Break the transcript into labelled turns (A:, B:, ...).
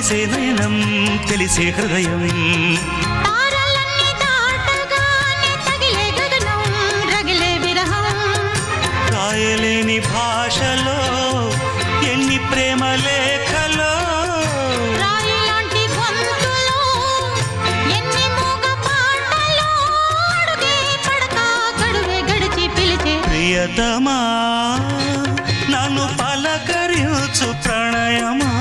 A: మెరిసే నయనం తెలిసే హృదయం రాయలేని భాషలో ఎన్ని ప్రేమ లేఖలో ప్రియతమా నన్ను పలకరించు ప్రణయమా